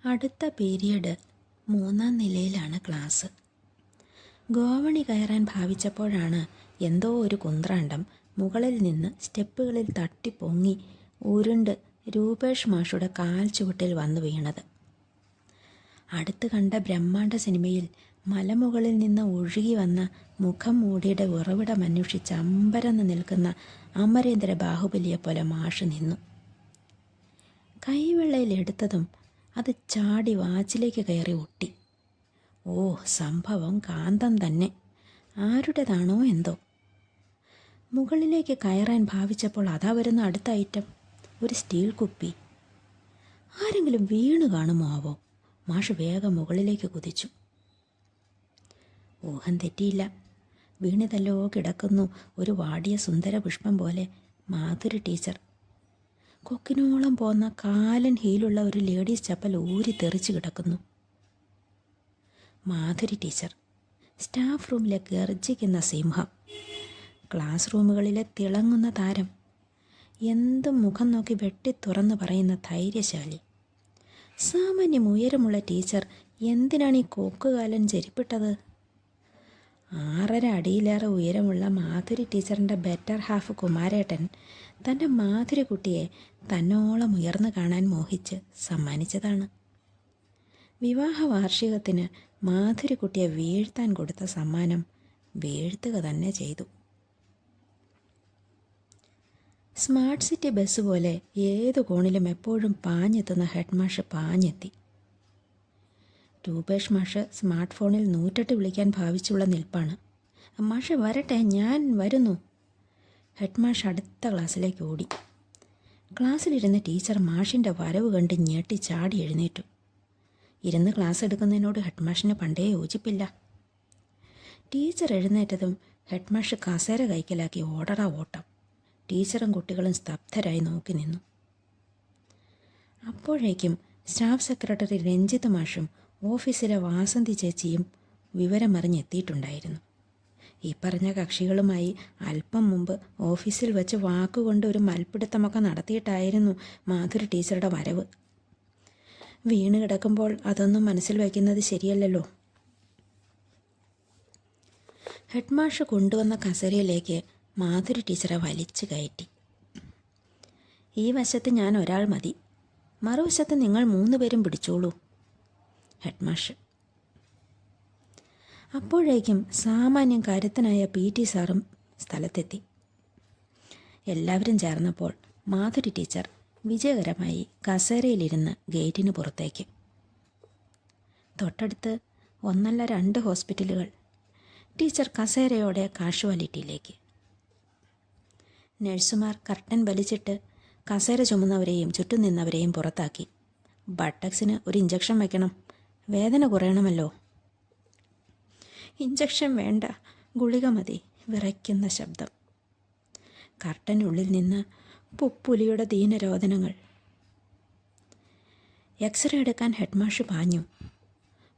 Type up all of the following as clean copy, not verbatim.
അടുത്ത പീരിയഡ് 3-ാം നിലയിലാണ് ക്ലാസ്. ഗോവണി കയറാൻ ഭാവിച്ചപ്പോഴാണ് എന്തോ ഒരു കുന്ത്രാണ്ടം മുകളിൽ നിന്ന് സ്റ്റെപ്പുകളിൽ തട്ടിപ്പൊങ്ങി ഉരുണ്ട് രൂപേഷ് മാഷുടെ കാൽ ചുവട്ടിൽ വന്നു വീണത്. അടുത്ത് കണ്ട ബ്രഹ്മാണ്ഡ സിനിമയിൽ മലമുകളിൽ നിന്ന് ഒഴുകി വന്ന മുഖം മൂടിയുടെ ഉറവിടമന്വേഷിച്ച് അമ്പരന്ന് നിൽക്കുന്ന അമരേന്ദ്ര ബാഹുബലിയെപ്പോലെ മാഷ് നിന്നു. കൈവെള്ളയിൽ എടുത്തതും അത് ചാടി വാച്ചിലേക്ക് കയറി ഒട്ടി. ഓ, സംഭവം കാന്തം തന്നെ. ആരുടേതാണോ എന്തോ. മുകളിലേക്ക് കയറാൻ ഭാവിച്ചപ്പോൾ അതാ വരുന്ന അടുത്ത ഐറ്റം, ഒരു സ്റ്റീൽ കുപ്പി. ആരെങ്കിലും വീണു കാണുമോ ആവോ? മാഷ് വേഗം മുകളിലേക്ക് കുതിച്ചു. ഊഹം തെറ്റിയില്ല. വീണിതല്ലോ കിടക്കുന്നു ഒരു വാടിയ സുന്ദര പുഷ്പം പോലെ മാധുരി ടീച്ചർ. കൊക്കിനോളം പോന്ന കാലൻ ഹീലുള്ള ഒരു ലേഡീസ് ചപ്പൽ ഊരി തെറിച്ച് കിടക്കുന്നു. മാധുരി ടീച്ചർ, സ്റ്റാഫ് റൂമിലെ ഗർജിക്കുന്ന സിംഹം, ക്ലാസ് റൂമുകളിലെ തിളങ്ങുന്ന താരം, എന്തും മുഖം നോക്കി വെട്ടി തുറന്നു പറയുന്ന ധൈര്യശാലി. സാമാന്യം ഉയരമുള്ള ടീച്ചർ എന്തിനാണ് ഈ കൊക്കുകാലൻ ചെരിപ്പിട്ടത്? 6.5 അടിയിലേറെ ഉയരമുള്ള മാധുരി ടീച്ചറിൻ്റെ ബെറ്റർ ഹാഫ് കുമാരേട്ടൻ തൻ്റെ മാധുരി കുട്ടിയെ തന്നോളം ഉയർന്നു കാണാൻ മോഹിച്ച് സമ്മാനിച്ചതാണ്. വിവാഹ വാർഷികത്തിന് മാധുരി കുട്ടിയെ വീഴ്ത്താൻ കൊടുത്ത സമ്മാനം വീഴ്ത്തുക തന്നെ ചെയ്തു. സ്മാർട്ട് സിറ്റി ബസ് പോലെ ഏതു കോണിലും എപ്പോഴും പാഞ്ഞെത്തുന്ന ഹെഡ് മാഷ് പാഞ്ഞെത്തി. രൂപേഷ് മാഷ് സ്മാർട്ട് ഫോണിൽ 108 വിളിക്കാൻ ഭാവിച്ചുള്ള നിൽപ്പാണ്. മാഷ് വരട്ടെ, ഞാൻ വരുന്നു. ഹെഡ് മാഷ് അടുത്ത ക്ലാസ്സിലേക്ക് ഓടി. ക്ലാസ്സിലിരുന്ന ടീച്ചർ മാഷിൻ്റെ വരവ് കണ്ട് ഞെട്ടി ചാടി എഴുന്നേറ്റു. ഇരുന്ന് ക്ലാസ് എടുക്കുന്നതിനോട് ഹെഡ് മാഷിന് പണ്ടേ യോജിപ്പില്ല. ടീച്ചർ എഴുന്നേറ്റതും ഹെഡ് മാഷ് കസേര കൈക്കലാക്കി ഓടടാ ഓട്ടം. ടീച്ചറും കുട്ടികളും സ്തബ്ധരായി നോക്കി നിന്നു. അപ്പോഴേക്കും സ്റ്റാഫ് സെക്രട്ടറി രഞ്ജിത്ത് മാഷും ഓഫീസിലെ വാസന്തി ചേച്ചിയും വിവരമറിഞ്ഞെത്തിയിട്ടുണ്ടായിരുന്നു. ഈ പറഞ്ഞ കക്ഷികളുമായി അല്പം മുമ്പ് ഓഫീസിൽ വെച്ച് വാക്കുകൊണ്ട് ഒരു മൽപ്പിടുത്തമൊക്കെ നടത്തിയിട്ടായിരുന്നു മാധുരി ടീച്ചറുടെ വരവ്. വീണ് കിടക്കുമ്പോൾ അതൊന്നും മനസ്സിൽ വയ്ക്കുന്നത് ശരിയല്ലല്ലോ. ഹെഡ് മാഷ് കൊണ്ടുവന്ന കസേരയിലേക്ക് മാധുരി ടീച്ചറെ വലിച്ചു കയറ്റി. ഈ വശത്ത് ഞാൻ ഒരാൾ മതി, മറുവശത്ത് നിങ്ങൾ 3 പേരും പിടിച്ചോളൂ. ഹെഡ് മാഷ്. അപ്പോഴേക്കും സാമാന്യം കരുത്തനായ PT സാറും സ്ഥലത്തെത്തി. എല്ലാവരും ചേർന്നപ്പോൾ മാധുരി ടീച്ചർ വിജയകരമായി കസേരയിലിരുന്ന് ഗേറ്റിന് പുറത്തേക്ക്. തൊട്ടടുത്ത് 1 അല്ല 2 ഹോസ്പിറ്റലുകൾ. ടീച്ചർ കസേരയോടെ കാഷ്വാലിറ്റിയിലേക്ക്. നഴ്സുമാർ കർട്ടൻ വലിച്ചിട്ട് കസേര ചുമന്നവരെയും ചുറ്റും നിന്നവരെയും പുറത്താക്കി. ബട്ടക്സിന് ഒരു ഇഞ്ചക്ഷൻ വയ്ക്കണം, വേദന കുറയണമല്ലോ. ഇഞ്ചക്ഷൻ വേണ്ട, ഗുളിക മതി. വിറയ്ക്കുന്ന ശബ്ദം. കർട്ടനുള്ളിൽ നിന്ന് പുപ്പുലിയുടെ ദീനരോധനങ്ങൾ. എക്സ്റേ എടുക്കാൻ ഹെഡ്മാഷ് പാഞ്ഞു.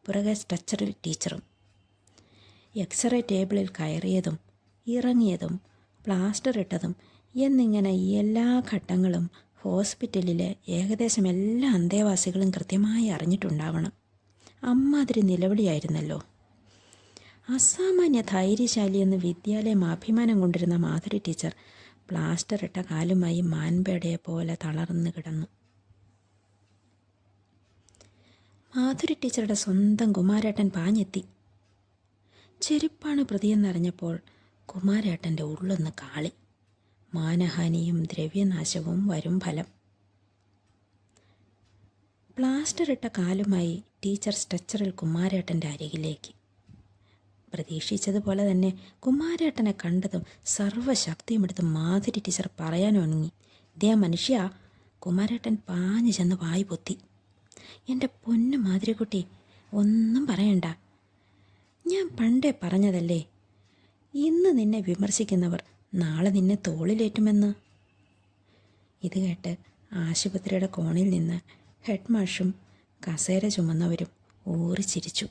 പുറകെ സ്ട്രെച്ചറിൽ ടീച്ചറും. എക്സ്റേ ടേബിളിൽ കയറിയതും ഇറങ്ങിയതും പ്ലാസ്റ്റർ ഇട്ടതും എന്നിങ്ങനെ എല്ലാ ഘട്ടങ്ങളും ഹോസ്പിറ്റലിലെ ഏകദേശം എല്ലാ അന്തേവാസികളും കൃത്യമായി അറിഞ്ഞിട്ടുണ്ടാവണം. അമ്മാതിരി നിലവിളിയായിരുന്നല്ലോ. അസാമാന്യ ധൈര്യശാലിയെന്ന് വിദ്യാലയം അഭിമാനം കൊണ്ടിരുന്ന മാധുരി ടീച്ചർ പ്ലാസ്റ്റർ ഇട്ട കാലുമായി മാൻപേടയെ പോലെ തളർന്നു കിടന്നു. മാധുരി ടീച്ചറുടെ സ്വന്തം കുമാരേട്ടൻ പാഞ്ഞെത്തി. ചെരുപ്പാണ് പ്രതിയെന്നറിഞ്ഞപ്പോൾ കുമാരേട്ടൻ്റെ ഉള്ളൊന്ന് കാളി. മാനഹാനിയും ദ്രവ്യനാശവും വരും ഫലം. പ്ലാസ്റ്റർ ഇട്ട കാലുമായി ടീച്ചർ സ്ട്രെച്ചറിൽ കുമാരേട്ടൻ്റെ അരികിലേക്ക്. പ്രതീക്ഷിച്ചതുപോലെ തന്നെ കുമാരേട്ടനെ കണ്ടതും സർവ്വശക്തിയുമെടുത്ത് മാധുരി ടീച്ചർ പറയാനൊരുങ്ങി. ദേ മനുഷ്യ. കുമാരേട്ടൻ പാഞ്ഞു ചെന്ന് വായി പൊത്തി. എൻ്റെ പൊന്നു മാധുരിക്കുട്ടി, ഒന്നും പറയണ്ട. ഞാൻ പണ്ടേ പറഞ്ഞതല്ലേ, ഇന്ന് നിന്നെ വിമർശിക്കുന്നവർ നാളെ നിന്നെ തോളിലേറ്റുമെന്ന്. ഇത് കേട്ട് ആശുപത്രിയുടെ കോണിൽ നിന്ന് ഹെഡ് മാഷും കസേര ചുമന്നവരും ഊറിച്ചിരിച്ചു.